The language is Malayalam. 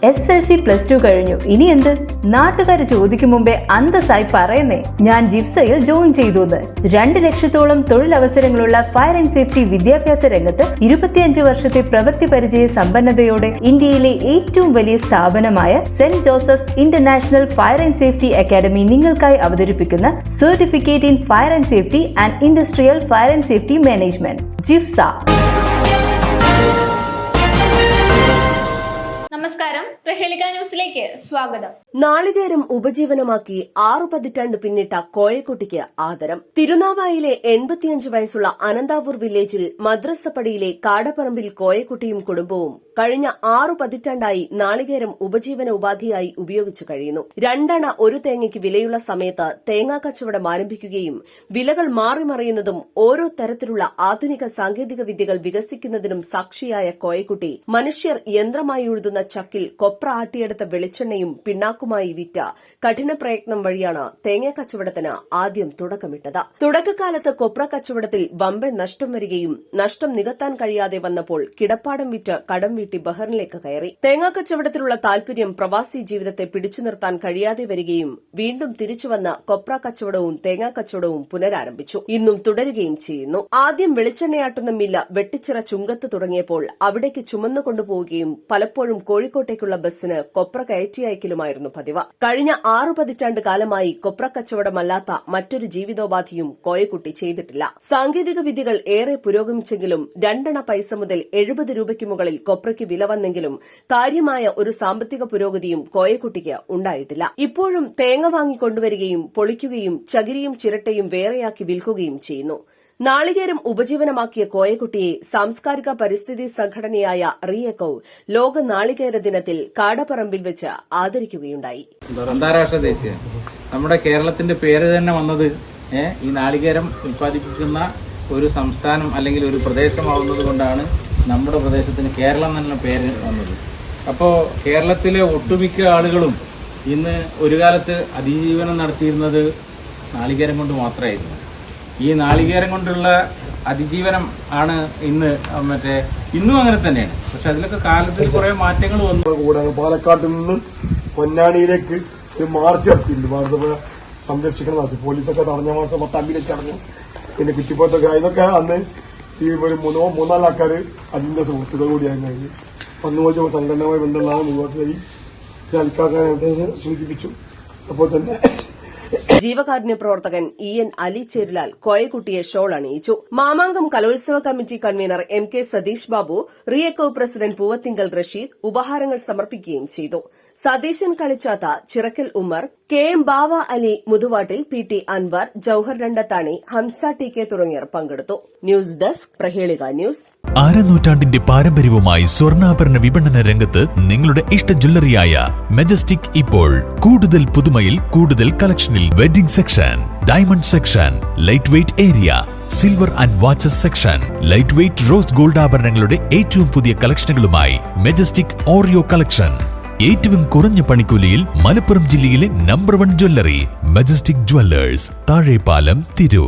SSLC +2 കഴിഞ്ഞു, ഇനി എന്ത്? നാട്ടുകാർ ചോദിക്കും മുമ്പേ അന്തസ്സായി പറയുന്നേ, ഞാൻ ജിഫ്സയിൽ ജോയിൻ ചെയ്തു. 2 ലക്ഷത്തോളം തൊഴിലവസരങ്ങളുള്ള ഫയർ ആൻഡ് സേഫ്റ്റി വിദ്യാഭ്യാസ രംഗത്ത് 25 വർഷത്തെ പ്രവൃത്തി പരിചയ സമ്പന്നതയോടെ ഇന്ത്യയിലെ ഏറ്റവും വലിയ സ്ഥാപനമായ Saint Joseph's International Fire and Safety Academy നിങ്ങൾക്കായി അവതരിപ്പിക്കുന്ന certificate in fire and safety and industrial fire and safety management ജിഫ്സ. നമസ്കാരം, പ്രഹേളിക ന്യൂസിലേക്ക് സ്വാഗതം. നാളികേരം ഉപജീവനമാക്കി 6 പതിറ്റാണ്ട് പിന്നിട്ട കോയക്കുട്ടിക്ക് ആദരം. തിരുനാവായിലെ 85 വയസ്സുള്ള അനന്താപൂർ വില്ലേജിൽ മദ്രസപ്പടിയിലെ കാടപ്പറമ്പിൽ കോയക്കുട്ടിയും കുടുംബവും കഴിഞ്ഞ 6 പതിറ്റാണ്ടായി നാളികേരം ഉപജീവന ഉപാധിയായി ഉപയോഗിച്ചു കഴിയുന്നു. 2 അണ ഒരു തേങ്ങയ്ക്ക് വിലയുള്ള സമയത്ത് തേങ്ങാ കച്ചവടം ആരംഭിക്കുകയും വിലകൾ മാറിമറിയുന്നതും ഓരോ തരത്തിലുള്ള ആധുനിക സാങ്കേതിക വിദ്യകൾ വികസിക്കുന്നതിനും സാക്ഷിയായ കോയക്കുട്ടി മനുഷ്യർ യന്ത്രമായി ഉഴുതുന്ന ചക്കിൽ കൊപ്ര ആട്ടിയെടുത്ത വെളിച്ചെണ്ണയും പിണ്ണാക്കുമായി വിറ്റ കഠിന പ്രയത്നം വഴിയാണ് തേങ്ങ കച്ചവടത്തിന് ആദ്യം തുടക്കമിട്ടത്. തുടക്കകാലത്ത് കൊപ്ര കച്ചവടത്തിൽ വമ്പൻ നഷ്ടം വരികയും നഷ്ടം നികത്താൻ കഴിയാതെ വന്നപ്പോൾ കിടപ്പാടം വിറ്റ് കടം വീട്ടി ബഹറിനിലേക്ക് കയറി. തേങ്ങാ കച്ചവടത്തിലുള്ള താൽപര്യം പ്രവാസി ജീവിതത്തെ പിടിച്ചു നിർത്താൻ കഴിയാതെ വരികയും വീണ്ടും തിരിച്ചുവന്ന് കൊപ്ര കച്ചവടവും തേങ്ങാ കച്ചവടവും പുനരാരംഭിച്ചു. ഇന്നും തുടരുകയും ചെയ്യുന്നു. ആദ്യം വെളിച്ചെണ്ണയാട്ടുന്ന മില്ല് വെട്ടിച്ചിറ ചുങ്കത്ത് തുടങ്ങിയപ്പോൾ അവിടേക്ക് ചുമന്നു കൊണ്ടുപോവുകയും പലപ്പോഴും കോഴിക്കോട്ടേക്കുള്ള ബസ്സിന് കൊപ്ര കയറ്റി അയക്കലുമായിരുന്നു പതിവ്. കഴിഞ്ഞ 6 പതിറ്റാണ്ട് കാലമായി കൊപ്ര കച്ചവടമല്ലാത്ത മറ്റൊരു ജീവിതോപാധിയും കോയക്കുട്ടി ചെയ്തിട്ടില്ല. സാങ്കേതിക വിദ്യകൾ ഏറെ പുരോഗമിച്ചെങ്കിലും 2 അണ പൈസ മുതൽ 70 രൂപയ്ക്ക് മുകളിൽ കൊപ്രയ്ക്ക് വില വന്നെങ്കിലും കാര്യമായ ഒരു സാമ്പത്തിക പുരോഗതിയും കോയക്കുട്ടിക്ക് ഉണ്ടായിട്ടില്ല. ഇപ്പോഴും തേങ്ങ വാങ്ങിക്കൊണ്ടുവരികയും പൊളിക്കുകയും ചകിരിയും ചിരട്ടയും വേറെയാക്കി വിൽക്കുകയും ചെയ്യുന്നു. നാളികേരം ഉപജീവനമാക്കിയ കോയക്കുട്ടിയെ സാംസ്കാരിക പരിസ്ഥിതി സംഘടനയായ റീഎക്കോ ലോക നാളികേര ദിനത്തിൽ കാടപ്പറമ്പിൽ വെച്ച് ആദരിക്കുകയുണ്ടായി. അന്താരാഷ്ട്ര ദേശീയ നമ്മുടെ കേരളത്തിന്റെ പേര് തന്നെ വന്നത് ഈ നാളികേരം ഉത്പാദിപ്പിക്കുന്ന ഒരു സംസ്ഥാനം അല്ലെങ്കിൽ ഒരു പ്രദേശമാവുന്നത് കൊണ്ടാണ് നമ്മുടെ പ്രദേശത്തിന് കേരളം എന്ന പേര് വന്നത്. അപ്പോൾ കേരളത്തിലെ ഒട്ടുമിക്ക ആളുകളും ഇന്ന് ഒരു കാലത്ത് അതിജീവനം നടത്തിയിരുന്നത് നാളികേരം കൊണ്ട് മാത്രമായിരുന്നു. ഈ നാളികേരം കൊണ്ടുള്ള അതിജീവനം ആണ് ഇന്നും അങ്ങനെ തന്നെയാണ്. പക്ഷെ അതിലൊക്കെ കാലത്തിൽ കുറെ മാറ്റങ്ങൾ വന്നു. പാലക്കാട്ട് നിന്ന് പൊന്നാനിയിലേക്ക് ഒരു മാർച്ച് നടത്തിയിട്ടുണ്ട്. ഭാരതപ്പുഴ സംരക്ഷിക്കണം പോലീസൊക്കെ തടഞ്ഞ മാസം 10 ആംബുലൻസ് അടഞ്ഞു. പിന്നെ കുറ്റിപ്പുറത്തൊക്കെ ഇതൊക്കെ അന്ന് ഈ ഒരു 3-4 ആൾക്കാർ അതിന്റെ സുഹൃത്തുക്കൾ കൂടിയായിരുന്നു. കഴിഞ്ഞു വന്നുപോയി സംഘടനയുമായി ബന്ധമുള്ള മുന്നോട്ട് വഴി അൽക്കാക്കാൻ സൂചിപ്പിച്ചു. അപ്പോൾ തന്നെ ജീവകാരുണ്യ പ്രവർത്തകൻ EN അലി ചേരുലാൽ കോയക്കുട്ടിയെ ഷോൾ അണിയിച്ചു. മാമാങ്കം കലോത്സവ committee convener MK Satheesh Babu, ReEcho president Poovathinkal Rasheed ഉപഹാരങ്ങൾ സമർപ്പിക്കുകയും ചെയ്തു. സതീശൻ കളിച്ചാത്ത, ചിറക്കൽ ഉമ്മർ, KM ബാവ അലി മുതുവാട്ടിൽ, PT അൻവർ, ജൌഹർ രണ്ടത്താണി, ഹംസ TK തുടങ്ങിയവർ പങ്കെടുത്തു. News desk, Prahelika news. നൂറ്റാണ്ടിന്റെ പാരമ്പര്യവുമായി സ്വർണ്ണാഭരണ വിപണന രംഗത്ത് നിങ്ങളുടെ ഇഷ്ട ജ്വല്ലറിയായ മെജസ്റ്റിക് ഇപ്പോൾ കൂടുതൽ പുതുമയിൽ കൂടുതൽ കളക്ഷനിൽ wedding section, diamond section, light weight area, silver and watches section, light weight rose gold ആഭരണങ്ങളുടെ ഏറ്റവും പുതിയ കളക്ഷനുകളുമായി മെജസ്റ്റിക് ഓറിയോ കളക്ഷൻ. ഏറ്റവും കുറഞ്ഞ പണിക്കൂലിയിൽ മലപ്പുറം ജില്ലയിലെ number 1 jewellery majestic Jewellers, Thazhepalam, Tirur.